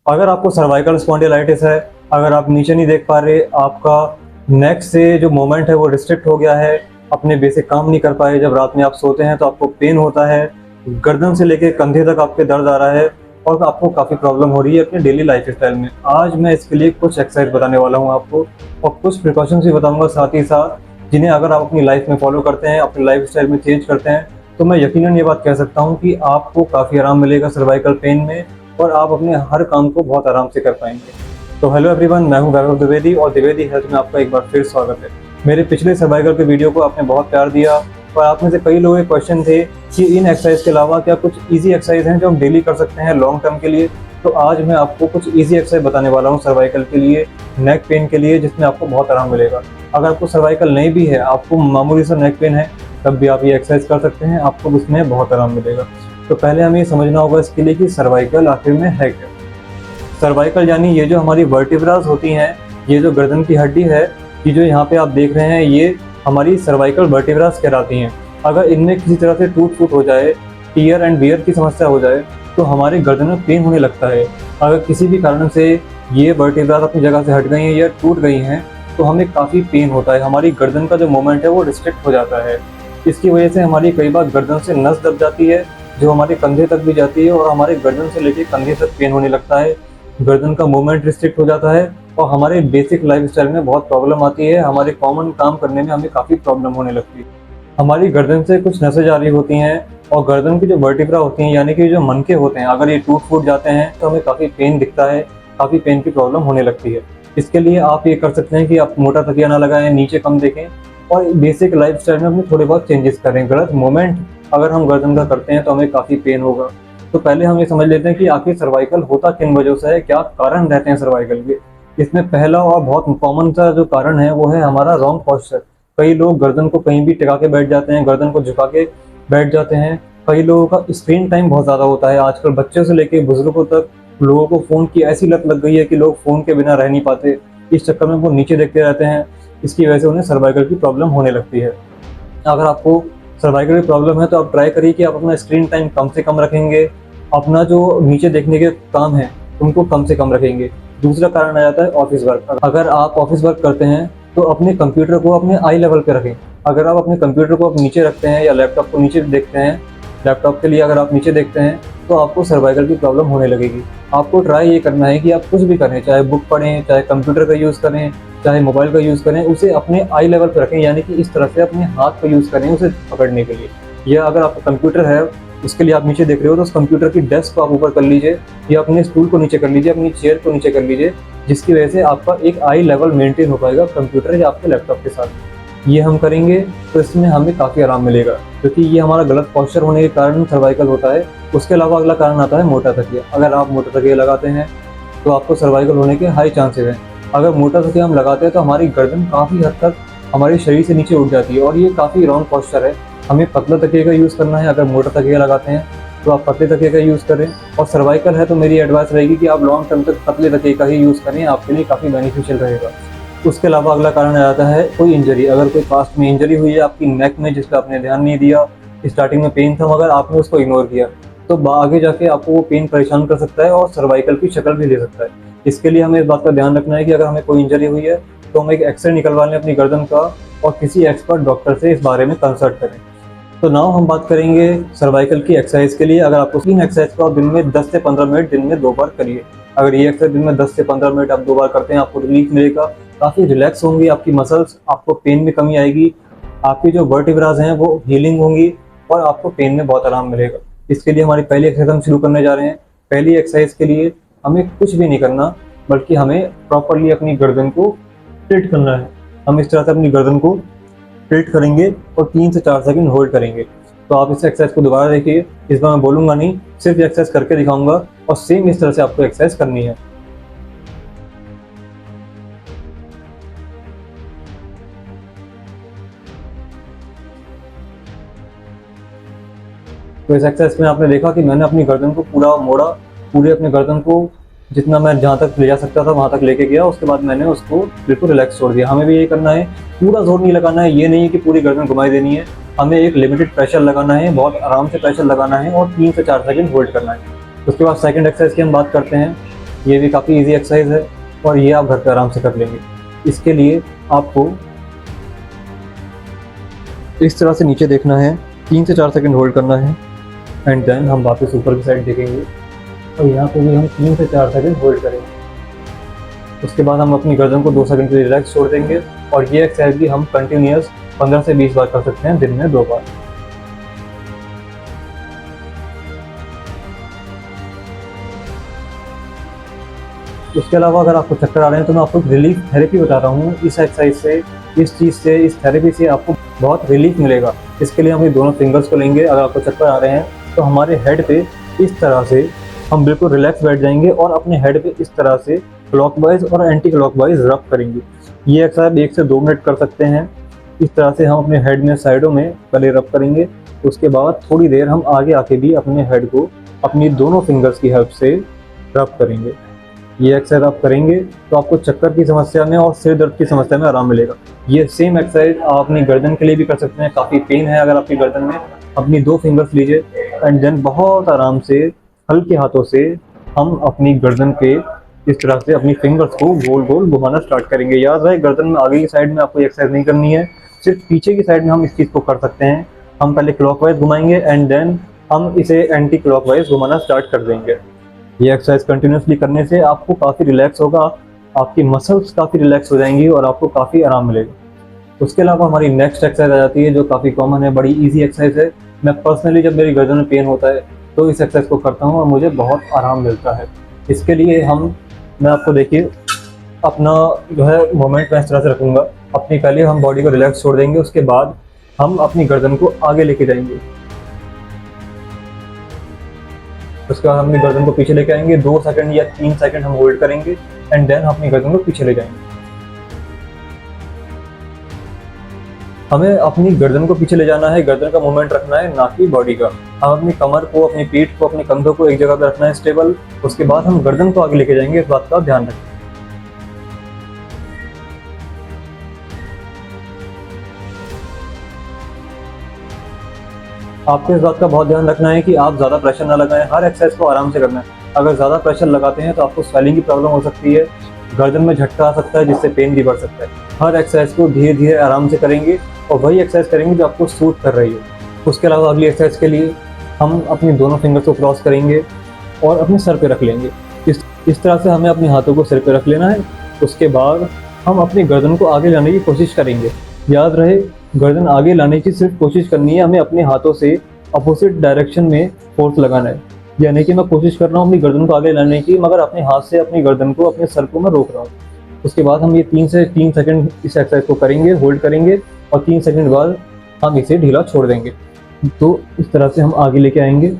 अगर आपको cervical spondylitis है, अगर आप नीचे नहीं देख पा रहे, आपका नेक से जो मोमेंट है वो रिस्ट्रिक्ट हो गया है, अपने बेसिक काम नहीं कर पाए, जब रात में आप सोते हैं तो आपको पेन होता है, गर्दन से लेके कंधे तक आपके दर्द आ रहा है और आपको काफ़ी प्रॉब्लम हो रही है अपने डेली लाइफ स्टाइल में, आज मैं इसके लिए कुछ एक्सरसाइज बताने वाला हूँ आपको और कुछ प्रिकॉशंस भी बताऊंगा साथ ही साथ, जिन्हें अगर आप अपनी लाइफ में फॉलो करते हैं, अपनी लाइफ स्टाइल में चेंज करते हैं, तो मैं यकीनन ये बात कह सकता हूँ कि आपको काफ़ी आराम मिलेगा सर्वाइकल पेन में और आप अपने हर काम को बहुत आराम से कर पाएंगे। तो हेलो एवरीवन, मैं हूं वैभव द्विवेदी और द्विवेदी हेल्थ में आपका एक बार फिर स्वागत है। मेरे पिछले सर्वाइकल के वीडियो को आपने बहुत प्यार दिया और आप में से कई लोगों के क्वेश्चन थे कि इन एक्सरसाइज के अलावा क्या कुछ इजी एक्सरसाइज हैं जो हम डेली कर सकते हैं लॉन्ग टर्म के लिए। तो आज मैं आपको कुछ इजी एक्सरसाइज बताने वाला हूँ सर्वाइकल के लिए, नेक पेन के लिए, जिसमें आपको बहुत आराम मिलेगा। अगर आपको सर्वाइकल नहीं भी है, आपको मामूली सा नेक पेन है, तब भी आप ये एक्सरसाइज कर सकते हैं, आपको उसमें बहुत आराम मिलेगा। तो पहले हमें समझना होगा इसके लिए कि सर्वाइकल आखिर में है क्या। सर्वाइकल यानी ये जो हमारी वर्टिब्रास होती हैं, ये जो गर्दन की हड्डी है, ये जो यहाँ पे आप देख रहे हैं, ये हमारी सर्वाइकल वर्टिब्रास कहलाती हैं। अगर इनमें किसी तरह से टूट फूट हो जाए, टीयर एंड वियर की समस्या हो जाए, तो हमारी गर्दन में पेन होने लगता है। अगर किसी भी कारण से ये वर्टिब्रास अपनी जगह से हट गई हैं या टूट गई हैं, तो हमें काफ़ी पेन होता है, हमारी गर्दन का जो मूवमेंट है वो रिस्ट्रिक्ट हो जाता है। इसकी वजह से हमारी कई बार गर्दन से नस दब जाती है, जो हमारे कंधे तक भी जाती है और हमारे गर्दन से लेकर कंधे तक पेन होने लगता है, गर्दन का मूवमेंट रिस्ट्रिक्ट हो जाता है और हमारे बेसिक लाइफ स्टाइल में बहुत प्रॉब्लम आती है, हमारे कॉमन काम करने में हमें काफ़ी प्रॉब्लम होने लगती है। हमारी गर्दन से कुछ नसें जारी होती हैं और गर्दन की जो वर्टिब्रा होती हैं, यानी कि जो मनके होते हैं, अगर ये टूट फूट जाते हैं तो हमें काफ़ी पेन दिखता है, काफ़ी पेन की प्रॉब्लम होने लगती है। इसके लिए आप ये कर सकते हैं कि आप मोटा तकिया ना लगाएं, नीचे कम देखें और बेसिक लाइफ स्टाइल में अपने थोड़े बहुत चेंजेस करें। गलत मूवमेंट अगर हम गर्दन का करते हैं तो हमें काफ़ी पेन होगा। तो पहले हम ये समझ लेते हैं कि आखिर सर्वाइकल होता किन वजह से है, क्या कारण रहते हैं सर्वाइकल के। इसमें पहला और बहुत कॉमन सा जो कारण है वो है हमारा रॉन्ग पोस्चर। कई लोग गर्दन को कहीं भी टिका के बैठ जाते हैं, गर्दन को झुका के बैठ जाते हैं। कई लोगों का स्क्रीन टाइम बहुत ज़्यादा होता है, आजकल बच्चों से लेकर बुजुर्गों तक लोगों को फ़ोन की ऐसी लत लग गई है कि लोग फ़ोन के बिना रह नहीं पाते। इस चक्कर में वो नीचे देखते रहते हैं, इसकी वजह से उन्हें सर्वाइकल की प्रॉब्लम होने लगती है। अगर आपको सर्वाइकल की प्रॉब्लम है तो आप ट्राई करिए कि आप अपना स्क्रीन टाइम कम से कम रखेंगे, अपना जो नीचे देखने के काम है उनको कम से कम रखेंगे। दूसरा कारण आ जाता है ऑफिस वर्क। अगर आप ऑफिस वर्क करते हैं तो अपने कंप्यूटर को अपने आई लेवल पे रखें। अगर आप अपने कंप्यूटर को नीचे रखते हैं या लैपटॉप को नीचे देखते हैं, लैपटॉप के लिए अगर आप नीचे देखते हैं तो आपको सर्वाइकल की प्रॉब्लम होने लगेगी। आपको ट्राई ये करना है कि आप कुछ भी करें, चाहे बुक पढ़ें, चाहे कंप्यूटर का यूज़ करें, चाहे मोबाइल का यूज़ करें, उसे अपने आई लेवल पर रखें, यानी कि इस तरह से अपने हाथ का यूज़ करें उसे पकड़ने के लिए। या अगर आपका कंप्यूटर है, उसके लिए आप नीचे देख रहे हो, तो उस कंप्यूटर की डेस्क को आप ऊपर कर लीजिए या अपने स्टूल को नीचे कर लीजिए, अपनी चेयर को नीचे कर लीजिए, जिसकी वजह से आपका एक आई लेवल मेंटेन हो पाएगा कंप्यूटर या आपके लैपटॉप के साथ। ये हम करेंगे तो इसमें हमें काफ़ी आराम मिलेगा, क्योंकि ये हमारा गलत पोस्चर होने के कारण सर्वाइकल होता है। उसके अलावा अगला कारण आता है मोटा तकिया। अगर आप मोटा तकिया लगाते हैं तो आपको सर्वाइकल होने के हाई चांसेस हैं। अगर मोटा तकिया हम लगाते हैं तो हमारी गर्दन काफ़ी हद तक हमारे शरीर से नीचे उठ जाती है और ये काफ़ी रॉन्ग पोस्चर है। हमें पतला तकिए का यूज़ करना है। अगर मोटा तकिया लगाते हैं तो आप पतले तकिए का यूज़ करें, और सर्वाइकल है तो मेरी एडवाइस रहेगी कि आप लॉन्ग टर्म तक पतले तकिए का ही यूज़ करें, आपके लिए काफ़ी बेनिफिशियल रहेगा। उसके अलावा अगला कारण आ जाता है कोई इंजरी। अगर कोई पास्ट में इंजरी हुई है आपकी नेक में, जिस पर आपने ध्यान नहीं दिया, स्टार्टिंग में पेन था मगर आपने उसको इग्नोर किया, तो आगे जाके आपको वो पेन परेशान कर सकता है और सर्वाइकल की शक्ल भी ले सकता है। इसके लिए हमें इस बात का ध्यान रखना है कि अगर हमें कोई इंजरी हुई है तो हम एक एक्सरे निकलवा लें अपनी गर्दन का और किसी एक्सपर्ट डॉक्टर से इस बारे में कंसल्ट करें। तो नाउ हम बात करेंगे सर्वाइकल की एक्सरसाइज के लिए। अगर आपको 3 एक्सरसाइज को आप दिन में 10 से 15 मिनट दिन में 2 बार करिए। अगर ये एक्सरसाइज दिन में 10 से 15 मिनट आप 2 बार करते हैं, आपको रिलीफ मिलेगा, काफ़ी रिलैक्स होंगी आपकी मसल्स, आपको पेन में कमी आएगी, आपकी जो वर्टिब्रास हैं वो हीलिंग होंगी और आपको पेन में बहुत आराम मिलेगा। इसके लिए हमारी पहली एक्सरसाइज हम शुरू करने जा रहे हैं। पहली एक्सरसाइज के लिए हमें कुछ भी नहीं करना, बल्कि हमें प्रॉपरली अपनी गर्दन को टिल्ट करना है। हम इस तरह से अपनी गर्दन को टिल्ट करेंगे और 3 से 4 सेकंड होल्ड करेंगे। तो आप इस एक्सरसाइज को दोबारा देखिए, इस बार मैं बोलूँगा नहीं, सिर्फ एक्सरसाइज करके दिखाऊंगा और सेम इस तरह से आपको एक्सरसाइज करनी है। तो इस एक्सरसाइज में आपने देखा कि मैंने अपनी गर्दन को पूरा मोड़ा, पूरे अपने गर्दन को जितना मैं जहाँ तक ले जा सकता था वहाँ तक लेके गया, उसके बाद मैंने उसको बिल्कुल रिलैक्स छोड़ दिया। हमें भी ये करना है, पूरा जोर नहीं लगाना है, ये नहीं है कि पूरी गर्दन घुमाई देनी है, हमें एक लिमिटेड प्रेशर लगाना है, बहुत आराम से प्रेशर लगाना है और 3 से 4 सेकंड होल्ड करना है। उसके बाद सेकंड एक्सरसाइज की हम बात करते हैं। ये भी काफ़ी इजी एक्सरसाइज है और ये आप घर पे आराम से कर लेंगे। इसके लिए आपको इस तरह से नीचे देखना है, 3 से 4 सेकंड होल्ड करना है एंड देन हम वापस ऊपर की साइड देखेंगे और यहाँ पे भी हम 3 से 4 सेकंड होल्ड करेंगे। उसके बाद हम अपनी गर्दन को 2 सेकंड के लिए रिलैक्स छोड़ देंगे और ये एक्सरसाइज भी हम कंटिन्यूअस 15 से 20 बार कर सकते हैं, दिन में 2 बार। उसके अलावा अगर आपको चक्कर आ रहे हैं तो मैं आपको रिलीफ थेरेपी बता रहा हूँ। इस एक्सरसाइज से, इस चीज़ से, इस थेरेपी से आपको बहुत रिलीफ मिलेगा। इसके लिए हम ये दोनों फिंगर्स को लेंगे। अगर आपको चक्कर आ रहे हैं तो हमारे हेड पे इस तरह से हम बिल्कुल रिलैक्स बैठ जाएंगे और अपने हेड पे इस तरह से क्लॉकवाइज और एंटी क्लॉकवाइज रब करेंगे। ये एक्सरसाइज 1 से 2 मिनट कर सकते हैं। इस तरह से हम अपने हेड में साइडों में पहले रब करेंगे, उसके बाद थोड़ी देर हम आगे आके भी अपने हेड को अपनी दोनों फिंगर्स की हेल्प से रब करेंगे। ये एक्सरसाइज आप करेंगे तो आपको चक्कर की समस्या में और सिर दर्द की समस्या में आराम मिलेगा। ये सेम एक्सरसाइज आप अपनी गर्दन के लिए भी कर सकते हैं। काफ़ी पेन है अगर आपकी गर्दन में, अपनी 2 फिंगर्स लीजिए एंड देन बहुत आराम से हल्के हाथों से हम अपनी गर्दन के इस तरह से अपनी फिंगर्स को गोल गोल घुमाना स्टार्ट करेंगे। याद रहे गर्दन में आगे की साइड में आपको एक्सरसाइज नहीं करनी है, सिर्फ पीछे की साइड में हम इस चीज़ को कर सकते हैं। हम पहले क्लॉकवाइज घुमाएंगे एंड देन हम इसे एंटी क्लॉकवाइज घुमाना स्टार्ट कर देंगे। ये एक्सरसाइज कंटिन्यूसली करने से आपको काफ़ी रिलैक्स होगा, आपकी मसल्स काफ़ी रिलैक्स हो जाएंगी और आपको काफ़ी आराम मिलेगा। उसके अलावा हमारी नेक्स्ट एक्सरसाइज आ जाती है जो काफ़ी कॉमन है, बड़ी इजी एक्सरसाइज है। मैं पर्सनली जब मेरी गर्दन में पेन होता है तो इस एक्सरसाइज को करता हूँ और मुझे बहुत आराम मिलता है। इसके लिए मैं आपको देखिए अपना जो है मोमेंट मैं इस तरह से रखूँगा। अपनी पहले हम बॉडी को रिलैक्स छोड़ देंगे, उसके बाद हम अपनी गर्दन को आगे लेके जाएंगे। उसके बाद अपनी गर्दन को पीछे लेके आएंगे, 2 सेकंड या 3 सेकंड हम होल्ड करेंगे एंड देन अपनी गर्दन को पीछे ले जाएंगे। हमें अपनी गर्दन को पीछे ले जाना है, गर्दन का मूवमेंट रखना है, ना कि बॉडी का। हम अपनी कमर को, अपनी पीठ को, अपने कंधों को एक जगह पे रखना है स्टेबल। उसके बाद हम गर्दन को आगे लेके जाएंगे, इस बात का ध्यान रखें। आपको इस बात का बहुत ध्यान रखना है कि आप ज़्यादा प्रेशर ना लगाएं, हर एक्सरसाइज को आराम से करना है। अगर ज़्यादा प्रेशर लगाते हैं तो आपको स्वेलिंग की प्रॉब्लम हो सकती है, गर्दन में झटका आ सकता है जिससे पेन भी बढ़ सकता है। हर एक्सरसाइज को धीरे धीरे आराम से करेंगे और वही एक्सरसाइज करेंगे जो आपको सूट कर रही है। उसके अलावा अगली एक्सरसाइज के लिए हम अपनी दोनों फिंगर्स को क्रॉस करेंगे और अपने सर पे रख लेंगे। इस तरह से हमें अपने हाथों को सिर पे रख लेना है। उसके बाद हम अपनी गर्दन को आगे लाने की कोशिश करेंगे। याद रहे गर्दन आगे लाने की सिर्फ कोशिश करनी है, हमें अपने हाथों से अपोजिट डायरेक्शन में फोर्स लगाना है। यानी कि मैं कोशिश कर रहा हूँ अपनी गर्दन को आगे लाने की, मगर अपने हाथ से अपनी गर्दन को, अपने सर को मैं रोक रहा हूँ। उसके बाद हम ये 3 से 3 सेकंड इस एक्सरसाइज को करेंगे, होल्ड करेंगे और 3 सेकंड बाद हम इसे ढीला छोड़ देंगे। तो इस तरह से हम आगे लेके आएंगे,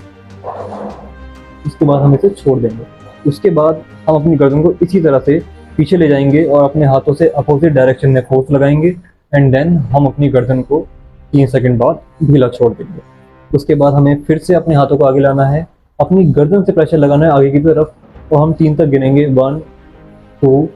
उसके बाद हम इसे छोड़ देंगे। उसके बाद हम अपनी गर्दन को इसी तरह से पीछे ले जाएंगे और अपने हाथों से अपोजिट डायरेक्शन में फोर्स लगाएंगे एंड देन हम अपनी गर्दन को 3 सेकंड बाद ढीला छोड़ देंगे। उसके बाद हमें फिर से अपने हाथों को आगे लाना है, अपनी गर्दन से प्रेशर लगाना है आगे की तरफ और हम 3 तक गिनेंगे, 1 2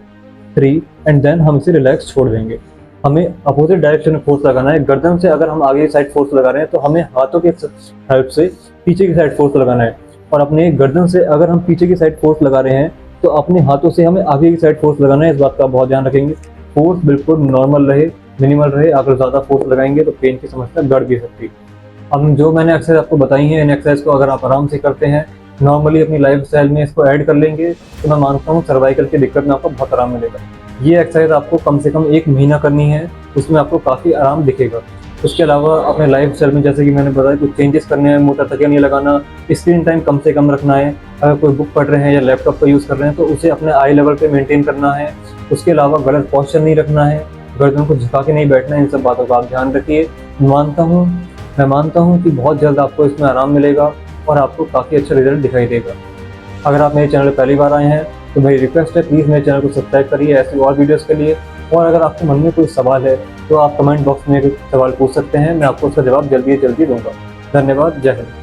3 एंड देन हम इसे रिलैक्स छोड़ देंगे। हमें अपोजिट डायरेक्शन में फोर्स लगाना है। गर्दन से अगर हम आगे की साइड फोर्स लगा रहे हैं तो हमें हाथों की हेल्प से पीछे की साइड फोर्स लगाना है, और अपने गर्दन से अगर हम पीछे की साइड फोर्स लगा रहे हैं तो अपने हाथों से हमें आगे की साइड फोर्स लगाना है। इस बात का बहुत ध्यान रखेंगे, फोर्स बिल्कुल नॉर्मल रहे, मिनिमल रहे। अगर ज़्यादा फोर्स लगाएंगे तो पेन की समस्या बढ़ भी सकती है। अब जो मैंने एक्सरसाइज आपको बताई हैं, इन एक्सरसाइज को अगर आप आराम से करते हैं, नॉर्मली अपनी लाइफ स्टाइल में इसको ऐड कर लेंगे तो मैं मानता हूँ सर्वाइकल की दिक्कत में आपको बहुत आराम मिलेगा। ये एक्सरसाइज आपको कम से कम 1 महीना करनी है, उसमें आपको काफ़ी आराम दिखेगा। उसके अलावा अपने लाइफ स्टाइल में जैसे कि मैंने बताया कुछ चेंजेस करने हैं, मोटा तकिया नहीं लगाना, स्क्रीन टाइम कम से कम रखना है, अगर कोई बुक पढ़ रहे हैं या लैपटॉप का यूज़ कर रहे हैं तो उसे अपने आई लेवल पे मेंटेन करना है। उसके अलावा गलत पोस्चर नहीं रखना है, गर्दन को झुका के नहीं बैठना है। इन सब बातों का आप ध्यान रखिए। मैं मानता हूँ कि बहुत जल्द आपको इसमें आराम मिलेगा और आपको काफ़ी अच्छा रिजल्ट दिखाई देगा। अगर आप मेरे चैनल पर पहली बार आए हैं तो मेरी रिक्वेस्ट है प्लीज़ मेरे चैनल को सब्सक्राइब करिए ऐसे और वीडियोज़ के लिए। और अगर आपके मन में कोई सवाल है तो आप कमेंट बॉक्स में सवाल पूछ सकते हैं, मैं आपको उसका जवाब जल्दी से जल्दी दूंगा। धन्यवाद, जय हिंद।